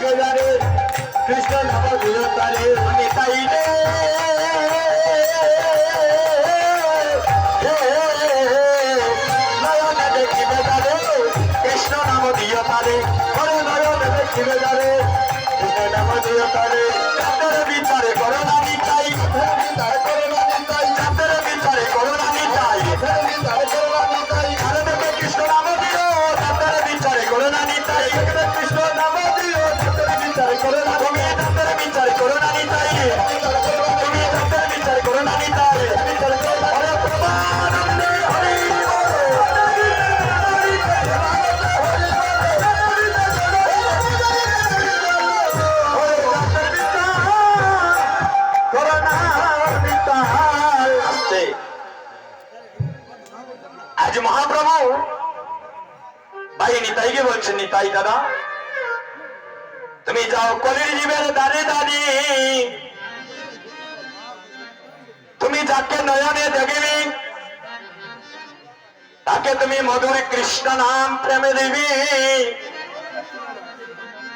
কে জানে কৃষ্ণ নাম দিয়তারে নিতাই রে নয়নে দেখিবে জানে কৃষ্ণ নাম দিয়তারে করে নয়নে দেখিবে জানে কৃষ্ণ নাম দিয়তারে চাঁদের বিচারে করোনা নিতাই বিচারে করোনা নিতাই চাঁদের বিচারে করোনা নিতাই বিচারে করোনা নিতাই আরে দেখে কৃষ্ণ নাম দিও চাঁদের বিচারে করোনা নিতাই কৃষ্ণ নাম দিও চাঁদের বিচারে করোনা তুমি চাঁদের বিচারে করোনা নিতাই তুমি চাঁদের বিচারে করোনা নিতাই হরে প্রমানন্দে হরি আজ মহাপ্রভু ভাই নিতাইকে বলছেন নিতাই দাদা তুমি যাও কলির জীবের দাঁড়ে দাঁড়িয়ে তুমি যাকে নয়নে দেখবি তাকে তুমি মধুর কৃষ্ণ নাম প্রেমে দিবি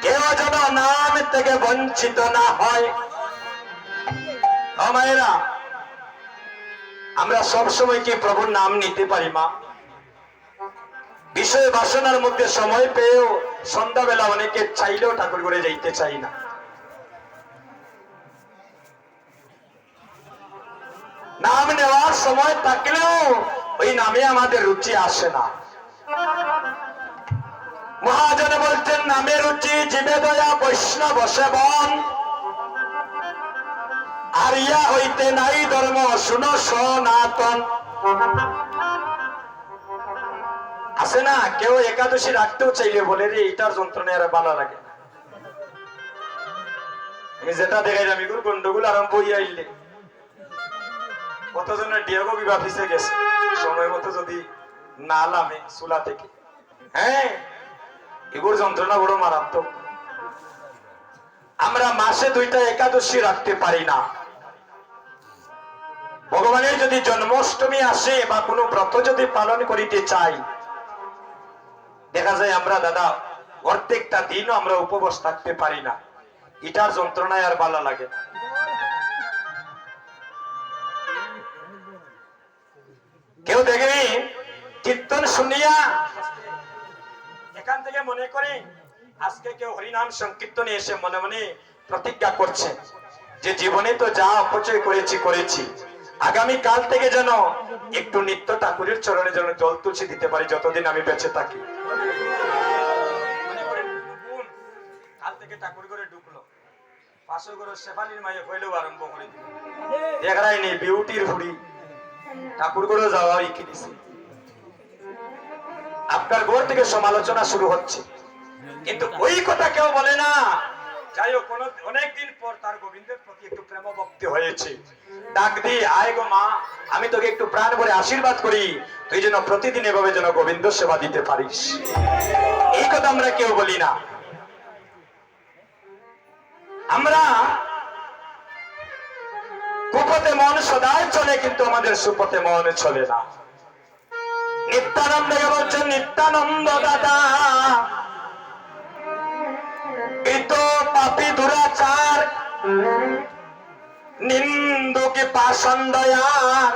কেউ যেন নাম থেকে বঞ্চিত না হয়। মায়েরা আমরা সবসময় কি প্রভুর নাম নিতে পারি মা? বিষয় বাসনার মধ্যে সময় পেয়েও সন্ধ্যাবেলা অনেকে চাইলেও ঠাকুর ঘরে যাইতে চাই না। নাম নেওয়ার সময় থাকলেও ওই নামে আমাদের রুচি আসে না। মহাজন বলছেন নামে রুচি জীবে দয়া বৈষ্ণব সেবন আর ইয়া হইতে নাই ধর্ম শুনো সনাতন। আছে না কেউ একাদশী রাখতেও চাইলে বলে রে এটার যন্ত্রণা আর ভালো লাগে। আমি যেটা দেখাই আমি গন্ডগোল আরম্ভ হইয়া আইলে কতজনের ডিয়াগো বিবাহ ফিসে গেছে সময় মতো যদি না লামে চুলা থেকে। হ্যাঁ এগুলোর যন্ত্রণা বড় মারাত্মক। আমরা মাসে 2টা একাদশী রাখতে পারি না। ভগবানের যদি জন্মাষ্টমী আসে বা কোনো ব্রত যদি পালন করিতে চাই দেখা যায় আমরা দাদা প্রত্যেকটা দিনও আমরা উপবাস থাকতে পারি না। এটার যন্ত্রণায় আর ভালো লাগে। কেউ দেখবি কীর্তন শুনিয়া এখান থেকে মনে করে আজকে কেউ হরিনাম সংকীর্তনে এসে মনে মনে প্রতিজ্ঞা করছে যে জীবনে তো যা অপচয় করেছি আগামী কাল থেকে যেন একটু নিত্য ঠাকুরের চরণে যেন জল তুলসী দিতে পারি যতদিন আমি বেঁচে থাকি। কাল থেকে ঠাকুর ঘরে ঢুকলো পাশে করে শেফালির মায়ে হইলেও আরম্ভ করে দিল দেখাই নেই বিউটির হুড়ি ঠাকুর ঘরে যাওয়া ইকে দিছে। আপনার ঘর থেকে সমালোচনা শুরু হচ্ছে কিন্তু ওই কথা কেউ বলে না। যাই হোক অনেকদিন পর তার গোবিন্দের প্রতি একটু প্রেম ভক্তি হয়েছে ডাক দি আয় গো মা আমি তোকে একটু প্রাণ ভরে আশীর্বাদ করি তুই যেন প্রতিদিন এভাবে যেন গোবিন্দ সেবা দিতে পারিস। এই কথা আমরা কেউ বলি না। আমরা কুপথে মন সদাই চলে কিন্তু আমাদের সুপথে মন চলে না। নিত্যানন্দ বলছেন নিত্যানন্দ দাদা পাপী দুরাচার নিন্দুকে পাষণ দয়ার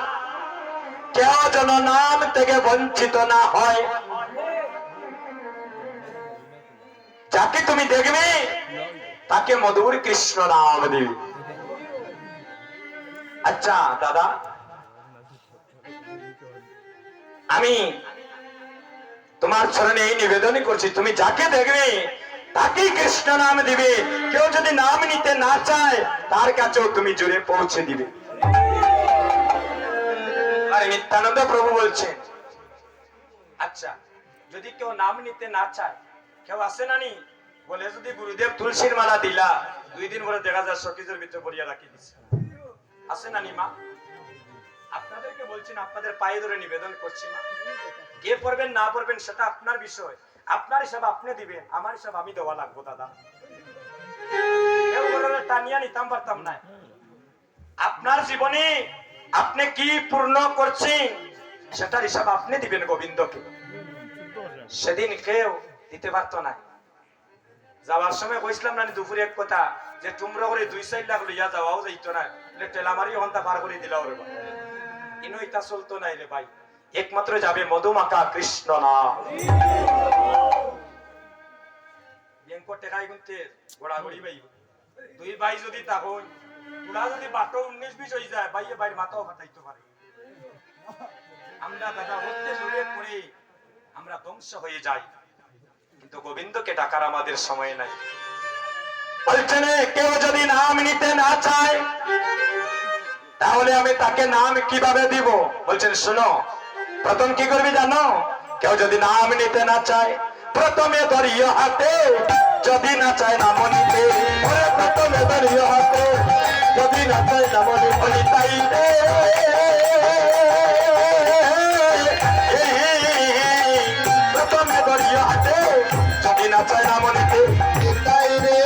কেউ যেন নাম থেকে বঞ্চিত না হয়। যাকে তুমি দেখবে তাকে মধুর কৃষ্ণ নাম দিবি। আচ্ছা দাদা আমি তোমার চরণে এই নিবেদনই করছি তুমি যাকে দেখবে তাকেই কৃষ্ণ নাম দিবে। কেউ যদি নাম নিতে না চায় তার কাছেও তুমি জোরে পৌঁছে দিবে। আর নিত্যানন্দ প্রভু বলছেন আচ্ছা যদি কেউ নাম নিতে না চায় কেউ আসে না নি বলে যদি গুরুদেব তুলসীর মালা দিলা 2 দিন পরে দেখা যায় শোকেজের ভিতরে পরিয়া রাখি দিছে আসে না নি মা? আপনাদেরকে বলছেন আপনাদের পায়ে ধরে নিবেদন করছি মা কে পড়বেন না পড়বেন সেটা আপনার বিষয়। আপনার হিসাব আপনি দিবেন আমার হিসাব আমি দেওয়া লাগবো দাদা। কেউ বলে টানিয়া নিতাম পারতাম না। আপনার জীবনে আপনি কি পূর্ণ করছেন সেটার হিসাব আপনি দিবেন গোবিন্দকে। সেদিন কেউ দিতে পারত না। যাওয়ার সময় কইছিলাম না দুপুরে এক কথা যে তোমরা করে 2-4 লাখ লইয়া যাওয়াও যাইতো না বলে টেলামারি হন্তা পার করে দিলাও রে ভাই ইনো ইতা চলতো নাই রে ভাই একমাত্র যাবে মধুমাখা কৃষ্ণ না ব্যাংক টাকাই গুনতে গোড়াগড়ি ভাই দুই ভাই যদি তাকো তোরা যদি বাটো 19-20 হয়ে যায় ভাইয়ে ভাইয়ের মাথাও ফাটাইতে পারে আমরা দাদা হতে দূরে পড়ে আমরা ধ্বংস হয়ে যাই কিন্তু গোবিন্দকে ডাকার আমাদের সময় নাই বলছেন কেউ যদি নাম নিতে না চায় তাহলে আমি তাকে নাম কিভাবে দিব বলছেন শোনো প্রথম কি করবি জানো কেউ যদি নাম নিতে না চায় প্রথমে ধরিও হাতে যদি না চায় নাম নিতে প্রথমে ধরিও হাতে যদি না চায় নাম নিতে তাই প্রথমে ধরিও হাতে যদি না চায় নাম নিতে তাই রে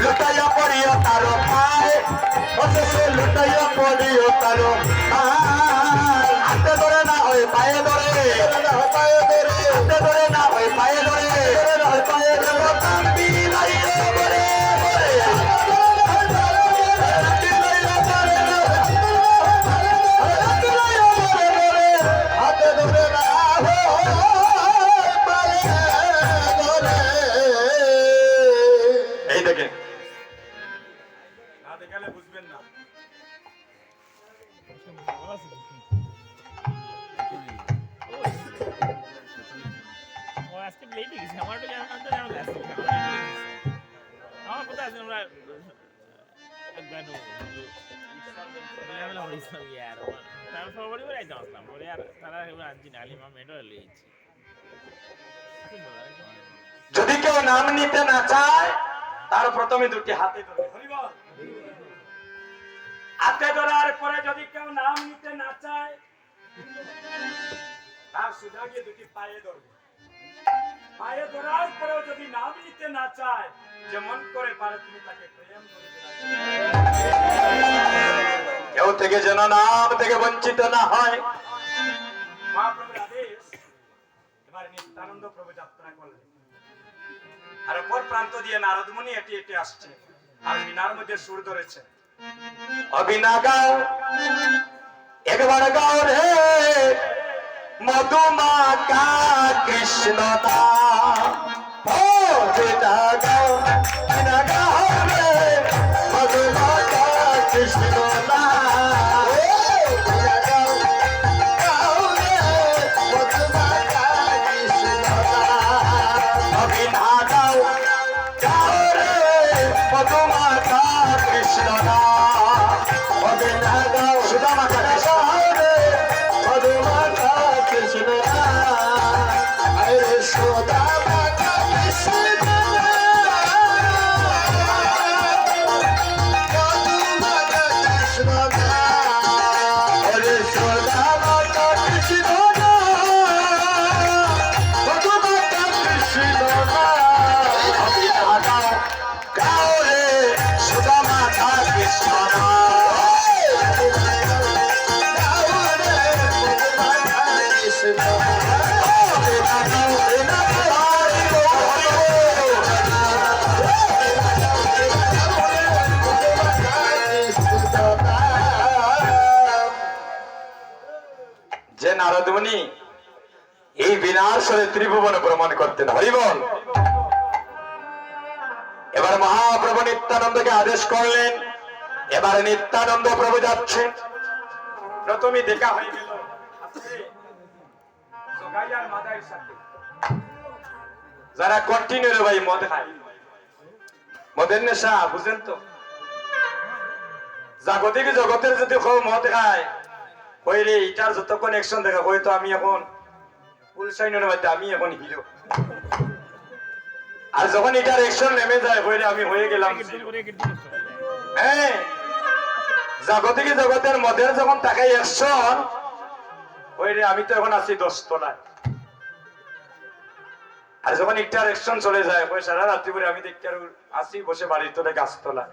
লুটাইয়া পড়িও তারো পায়ে অথচ লুটাইয়া পড়িও তারো হাতে ধরে না হয় পায়ে ধরে হাতে ধরে না হয় পায়ে ধরে পায়ে ধরে কান্দি লাইরে বলে হাতে ধরে না এই দেখেন না দেখালে বুঝবেন না আজকে লেটে গেছি আমার তো জানা তো জানা আছে আমার কথা আছে আমরা গানো আমরা হইছাম यार তার ফরওয়ার্ড করে আইতাম আসলাম পরে আর তারা আনজি না আলিমা মেডল লইছি যদি কেউ নাম নিতে না চায় তার প্রথমে দুটি হাতে ধরবে হরিবল হাতে ধরার পরে যদি কেউ নাম নিতে না চায় তার সুধা গিয়ে দুটি পায়ে ধরবে পায়ে ধরার পরেও যদি নাম নিতে না চায় যেমন করে পারে তুমি তাকে প্রেম করে কেউ থেকে যেন নাম থেকে বঞ্চিত না হয় মহাপ্রভুর আদেশ এবার নিত্যানন্দ প্রভু যাত্রা করলেন আর অপর প্রান্ত দিয়ে নারদ মুনি এটি এটি আসছে আর মিনার মধ্যে সুর ধরেছে অবিনা গাও একবার গাও রে মধুমাখা কৃষ্ণ নাম ও বেটা গাও বিনা গাও রে মধুমাখা কৃষ্ণ নাম মধুমাখা কৃষ্ণ সুদামাখা মধুমাখা কৃষ্ণ সুদামাখা কৃষ্ণ যে নারদ মুনি এই বিনাশরে ত্রিভুবন ভ্রমণ করতেন হরিবল এবার মহাপ্রভু নিত্যানন্দকে আদেশ করলেন এবার নিত্যানন্দ প্রভু যাচ্ছেন প্রথমে দেখা হয়ে গেল জগাইয়ার মাদাইর সাথে যারা কন্টিনিউ রে ভাই মদ খায় মদের নেশা বুঝেন তো জাগতিক জগতের যদি কেউ মদ খায় ওই রে এটার যতক্ষণ অ্যাকশন দেখা হয়তো আমি এখন ফুল সাইনের মধ্যে আমি এখন হিরো আর যখন এটার অ্যাকশন নেমে যায় ওই রে আমি হয়ে গেলাম হ্যাঁ জাগতিক জগতের মদের যখন তাকাই অ্যাকশন ওই রে আমি তো এখন আছি 10 তলায় আর যখন এটার অ্যাকশন চলে যায় ওই সারা রাত্রি করে আমি দেখতে আসি বসে বাড়ির তোলে গাছ তোলা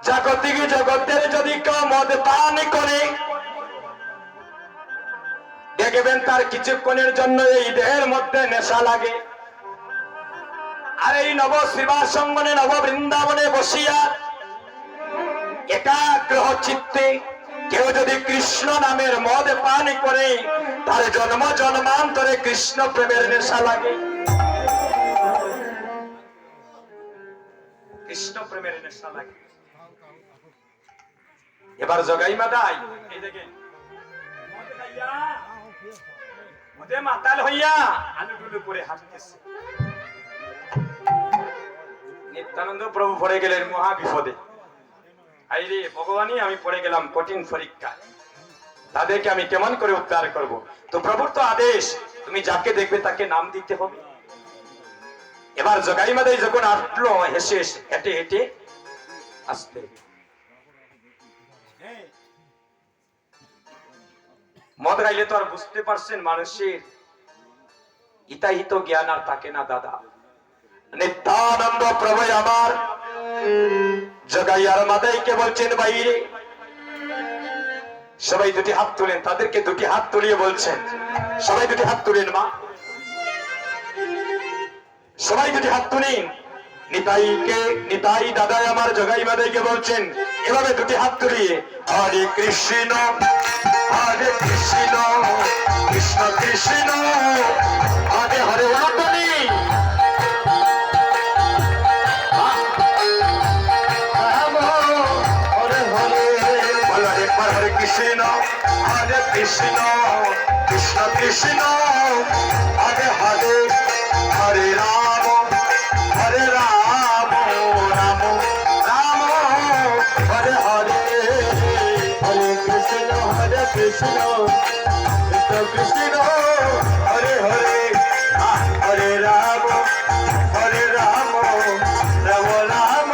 জাগতিক জগতের যদি কেউ মদ পান করে দেখবেন তার কিছুক্ষণের জন্য এই দেহের মধ্যে নেশা লাগে। আর এই নব শ্রীবাসঙ্গনে নব বৃন্দাবনে বসিয়া একাগ্র চিত্তে কেউ যদি কৃষ্ণ নামের মদ পান করে তার জন্ম জন্মান্তরে কৃষ্ণ প্রেমের নেশা লাগে। কৃষ্ণ প্রেমের নেশা লাগে। এবার জগাই মাদাই এই দেখেন মদ খাইয়া মদে মাতাল হইয়া আলুডুলু করে হাঁটতেছে। নিত্যানন্দ প্রভু পড়ে গেলেন মহা বিপদে। আইরে ভগবানই আমি পড়ে গেলাম কঠিন পরীক্ষা, তাদেরকে আমি কেমন করে উদ্ধার করব? তো প্রভুর তো আদেশ, তুমি যাকে দেখবে তাকে নাম দিতে হবে। এবার জগাই মাদাই যখন আসলো হেসে হেঁটে হেঁটে আসতে, মদ গাইলে তো আর বুঝতে পারছেন মানুষের ইতাহিত জ্ঞান আর থাকে না দাদা। নিত্যানন্দ প্রভু আমার জগাইয়ার মাদাইকে বলছেন বাইরে, সবাই দুটি হাত তুলেন, তাদেরকে দুটি হাত তুলিয়ে বলছেন, সবাই দুটি হাত তুলেন মা, সবাই দুটি হাত তুলেন। নিতাই দাদাই আমার জগাই মাদাইকে বলছেন এভাবে দুটি হাত তুলিয়ে, হরে কৃষ্ণ হরে কৃষ্ণ কৃষ্ণ কৃষ্ণ হরে হরে। হরে কৃষ্ণ হরে কৃষ্ণ কৃষ্ণ কৃষ্ণ হরে হরে, হরে রাম রাম রাম হরে হরে, হরে কৃষ্ণ কৃষ্ণ কৃষ্ণ হরে হরে, হরে রাম রাম রাম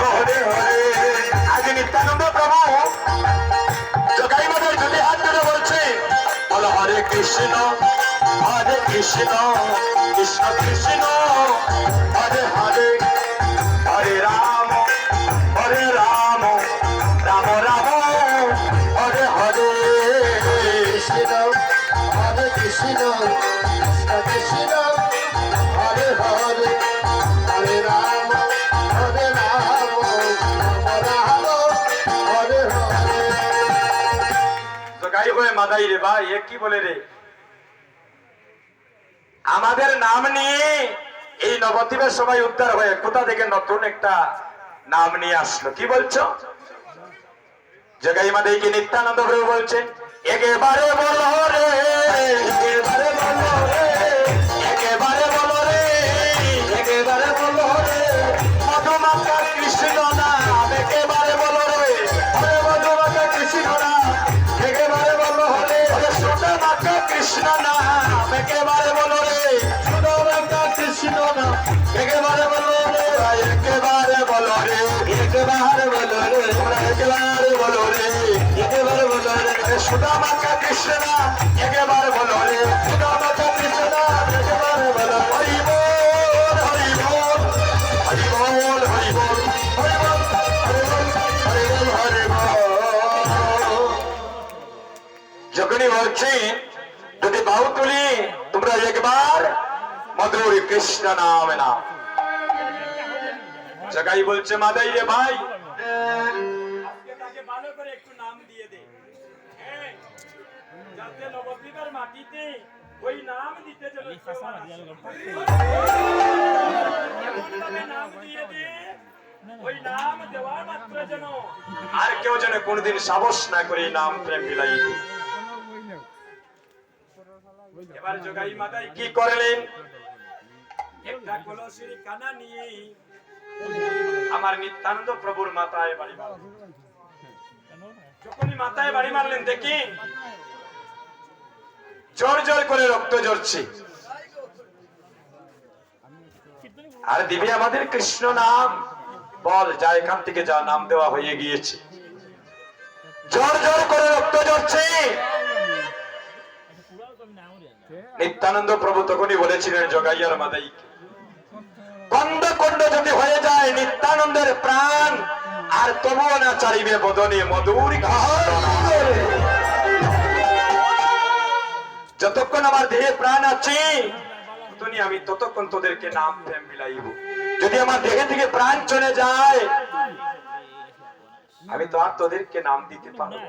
হরে হরে। আজ নিত্যানন্দ প্রভু জগাই মাদাই যদি হাত ধরে বলছে, বলো হরে কৃষ্ণ কৃষ্ণ কৃষ্ণ হরে হরে, হরে রাম রাম রাম হরে হরে, কৃষ্ণ হরে কৃষ্ণ কৃষ্ণ হরে হরে, হরে রাম রাম হরে হরে। জগাই হয়ে মাদাই রে ভাই, এ কি বলে রে? আমাদের নাম নিয়ে এই নবদ্বীপের সবাই উদ্ধার হয়ে কোথা থেকে নতুন একটা নাম নিয়ে আসলো। কি বলছো? জগাই মাদাইকে নিত্যানন্দ প্রভু বলছেন, একেবারে বলো রে, একেবারে বলো রে, একেবারে বলো রে, একেবারে বলো রে, মধুমাতা কৃষ্ণ নাম একেবারে বলো রে, হরে মধুমাতা কৃষ্ণ নাম একেবারে বলো রে, সোনা মাতা কৃষ্ণ নাম একেবারে বলো রে, সোনা মাতা কৃষ্ণ নাম একেবারে বলো রে, একেবারে বলো রে, একেবারে বলো রে, একেবারে বলো রে, একেবারে বলো রে, সোনা মাতা কৃষ্ণ নাম একেবারে বলো রে, সোনা মাতা কৃষ্ণ নাম একেবারে বলো। হরি বল হরি বল হরি বল হরি বল হরি বল হরি বল হরি বল হরি বল। যখনই বলছি যদি বাহু তুলি তোমরা একবার মধুর কৃষ্ণ নাম না। জগাই বলছে মাদাই রে ভাই, আজকে তাকে ভালো করে একটু নাম দিয়ে দে, যাতে নবদ্বীপের মাটিতে ওই নাম দিতে চলে নাম দিয়ে দে, ওই নাম দেওয়ার মাত্র যেন আর কেউ যেন কোনদিন সাহস না করে নাম প্রেম বিলাই। এবার জগাই মাদাই কি করলেন, একটা কলসির কানা নিয়ে আমার নিত্যানন্দ প্রভুর মাথায় বাড়ি মারলেন। যখনই মাথায় বাড়ি মারলেন দেখি জোর জোর করে রক্ত ঝরছে। আর দিবি আমাদের কৃষ্ণ নাম, বল যা এখান থেকে যা, নাম দেওয়া হয়ে গিয়েছে। জোর জোর করে রক্ত ঝরছে। নিত্যানন্দ প্রভু তখনই বলেছিলেন জগাইয়ার মাদাইকে, কন্দ কন্দ যদি হয়ে যায় নিত্যানন্দের প্রাণ আর তবুও না চারিবে বদনে মধুর যতক্ষণ আমার দেহে প্রাণ আছে আমি ততক্ষণ তোদেরকে নাম প্রেম বিলাইব। যদি আমার দেহে থেকে প্রাণ চলে যায় আমি তো আর তোদেরকে নাম দিতে পারবো।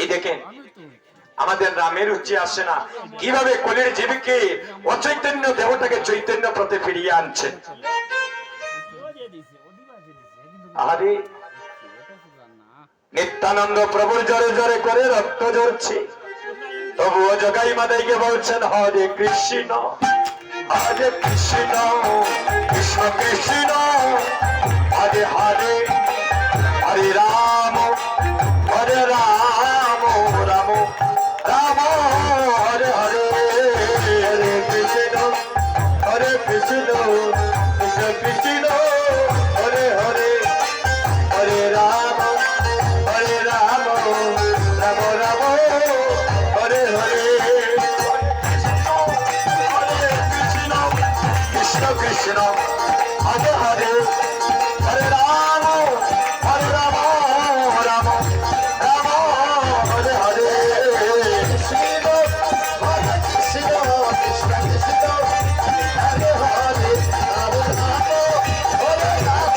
এই দেখেন আমাদের নামের উচ্চে আসে না কিভাবে কলির জীবকে অচৈতন্য দেহটাকে চৈতন্য পথে ফিরিয়ে আনছেন। আরে নিত্যানন্দ প্রভুর জোরে জোরে করে রক্ত ঝরছে, তবুও জগাই মাদাইকে বলছেন হরে কৃষ্ণ হরে কৃষ্ণ কৃষ্ণ কৃষ্ণ হরে হরে হরে রাম হরে রাম রাম রাম হরে হরে হরে কৃষ্ণ হরে কৃষ্ণ কৃষ্ণ কৃষ্ণ হরে হরে হরে রাম রাম রাম হরে হরে কৃষ্ণ কৃষ্ণ হরে হরে হরে রাম রাম রাম হরে হরে কৃষ্ণ হরে কৃষ্ণ কৃষ্ণ কৃষ্ণ হরে হরে হরে রাম হরে রাম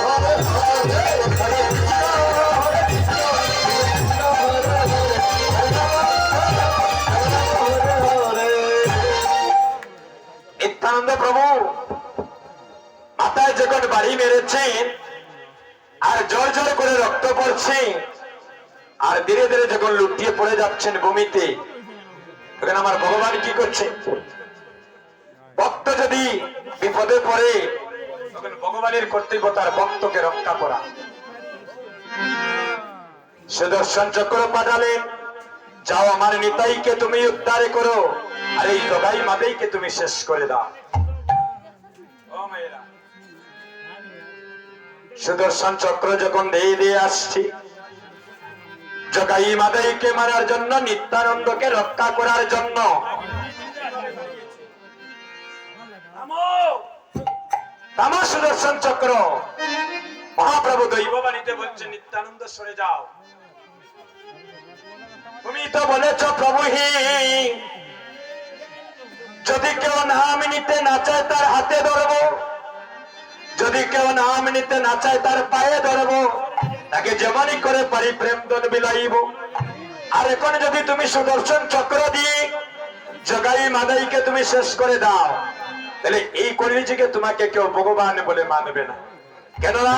হরে হরে হরে নিত্যানন্দ প্রভু মাথায় যখন বাড়ি মেরেছেন আর জোর জোর করে রক্ত পড়ছে আর ধীরে ধীরে যখন লুটিয়ে পড়ে যাচ্ছেন ভূমিতে, তখন আমার ভগবান কি করছে? ভক্ত যদি বিপদে পড়ে তখন ভগবানের কর্তব্য তার ভক্তকে রক্ষা করা। সুদর্শন চক্র পাঠালেন, যাও আমার নিতাইকে তুমি উদ্ধার করো আর এই জগাই মাদাইকে তুমি শেষ করে দাও। সুদর্শন চক্র যখন দিয়ে দিয়ে আসছি জগাই মাদাইকে মারার জন্য, নিত্যানন্দকে রক্ষা করার জন্য, তামা সুদর্শন চক্র মহাপ্রভু দৈববাণীতে বলছে নিত্যানন্দ সরে যাও। তুমি তো বলেছ প্রভু হি যদি কেউ নাম নিতে না চায় তার হাতে ধরবো, যদি কেউ নাম নিতে না চায় তার পায়ে ধরবো, তাকে যেমনই করে পারি প্রেম দন বিলাইব। আর এখন যদি তুমি সুদর্শন চক্র দিয়ে জগাই মাদাইকে তুমি শেষ করে দাও, তাহলে এই কলিযুগে তোমাকে কেউ ভগবান বলে মানবে না। কেননা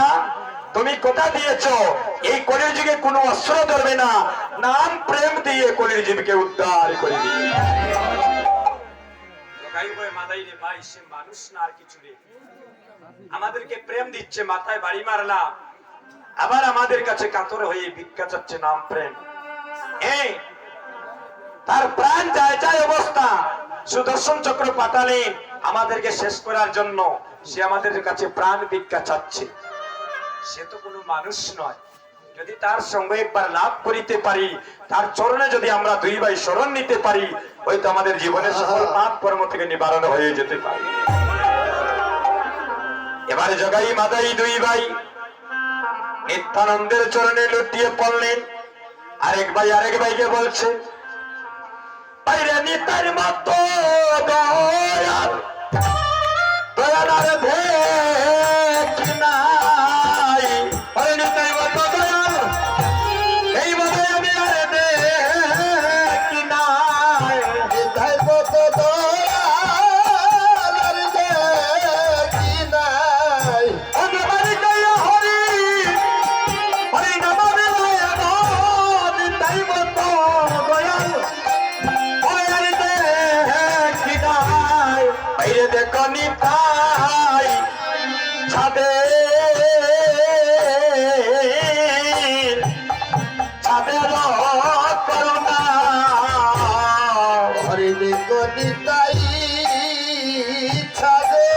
তুমি কথা দিয়েছ এই কলিযুগে কোনো অস্ত্র ধরবে না, নাম প্রেম দিয়ে কলিযুগকে উদ্ধার করে দিবে। মানুষ না আর কিছু নেই, আমাদেরকে প্রেম দিচ্ছে, মাথায় বাড়ি মারলাম, আবার আমাদের কাছে কাতর হয়ে ভিক্ষা চাচ্ছে নাম প্রেম। তার প্রাণ যায় যায় অবস্থা সুদর্শন চক্র পাঠালেন আমাদেরকে শেষ করার জন্য, সে আমাদের কাছে প্রাণ ভিক্ষা চাচ্ছে। সে তো কোনো মানুষ নয়, যদি তার সঙ্গে একবার লাভ করিতে পারি, তার চরণে যদি আমরা দুই ভাই শরণ নিতে পারি, হয়তো আমাদের জীবনের সকল পাপ কর্ম থেকে নিবারণ হয়ে যেতে পারে। এবারে জগাই মাদাই দুই ভাই নিত্যানন্দের চরণে লুটিয়ে পড়লেন। আরেক ভাই আরেক ভাইকে বলছে, বাইরে নিতার মতো দয়াল দয়াল আর দেখি নাই, আরে নিতার মতো দয়াল এই মতো আমি আর দেখি নাই, নিতার মতো দয়াল আর দেখি নাই। হরি হরি হরি নমঃ নিতাই মতো দয়াল দেখো নিতাই ছাদে ছাদের করুণা, হরে দেখো নিতাই ছাদে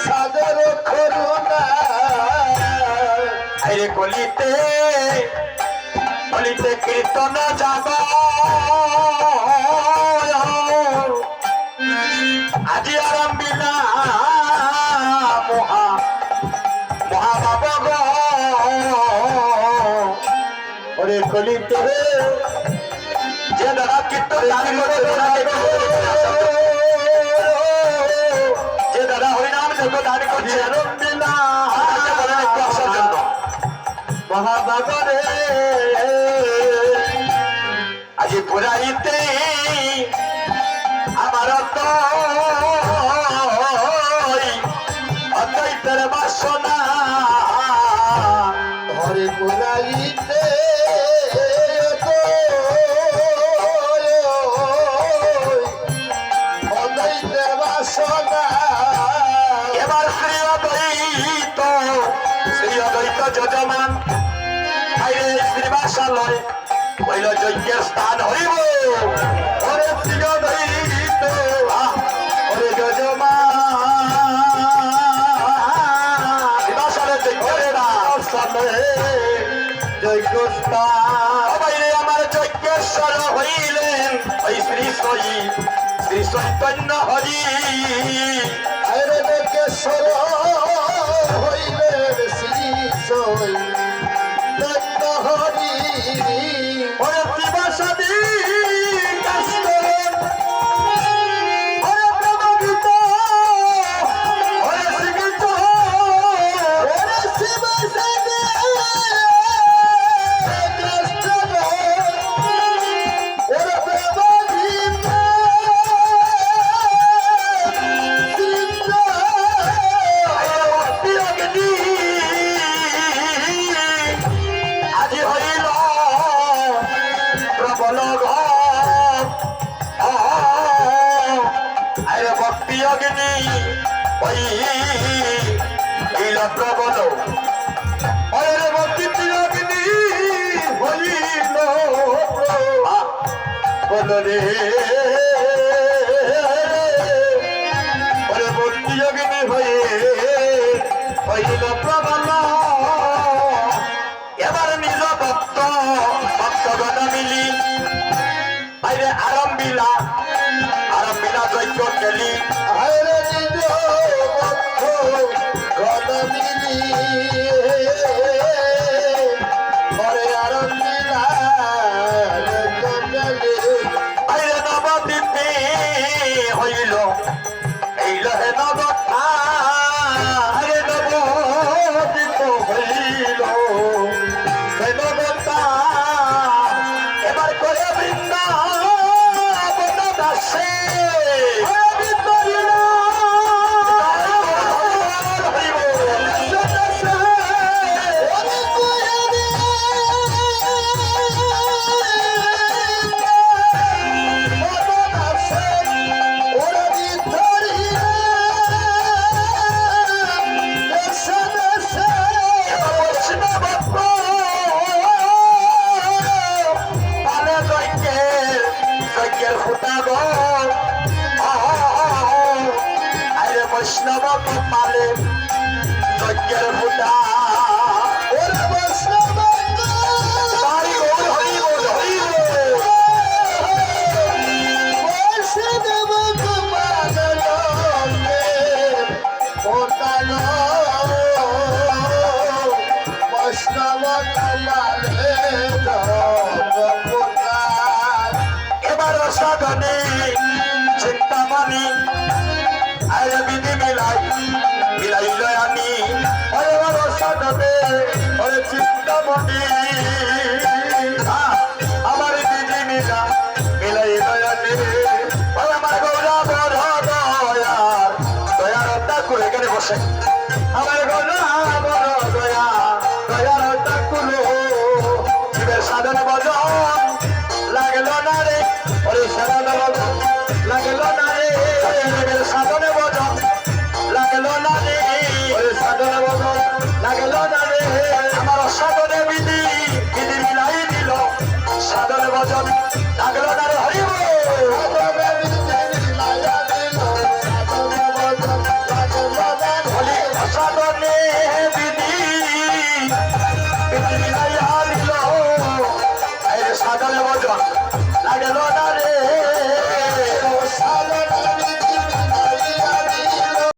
ছাদের করুণা। আরে কলিতে কলিতে কীর্তন যাব আজি আরম্ভিলা মহাবাব ওরে কলিতে যে দাদা কীর্তন দান করতে যে দাদা হরিনাম যত দান করছে আরম্ভিলা মহাবাবরে আজি পুরাইতে আমার অদ্বৈতের বাসনা হরে পুরাইতে অদ্বৈতের বাসনা এবার শ্রী অদ্বৈত যজমান আইরে শ্রীবাসালয় হইল যজ্ঞের স্থান হইব হরে শ্রী অদ্বৈত হরে যজমান শ্রীবাসালয় যজ্ঞের যজ্ঞ বাইরে আমার যজ্ঞেশ্বর হইলেন ওই শ্রী চৈতন্য হরি আরে যজ্ঞেশ্বর হইলেন শ্রী চৈতন্য হরি ওরে শিবাসাদি কাস্তর ওরে প্রভাবিত ওরে শ্রীকৃষ্ণ ওরে শিব সদে কৃষ্ণ ওরে প্রভাবিত কৃষ্ণ আজি হইল প্রবল আরে ভক্তি অগ্নি হইল প্রবল আরে ভক্তি অগ্নি হইল বলরে ওরে ভক্তি অগ্নি হইল প্রবল এবার নিজ ভক্তগণ মিলি বাইরে আরম্ভিলা যজ্ঞ কেলি আরে নিজ ভক্ত গণ মিলি হরে আরম্ভিলা জঙ্গলে বাইরে নবদ্বীপে হইল এইল হে নবতা আরে নবদ্বীপ হইল হে নবতা এবার করে বৃন্দাবন দাসে বৈষ্ণব কপালে যজ্ঞের ফুটা ওরে বৈষ্ণব হরি বল হরি বল হরি বল বৈষ্ণব গোপাল ওতাল বৈষ্ণব গোপাল এবার সাধনে চিন্তামণি আরে বিধি মিলাইল আমি এবার সাধনে ওরে চিন্তামণি আমার বিধি মিলাইল আমি আমার গৌরব দয়ার ঠাকুর এখানে বসে আমার গৌরব দয়া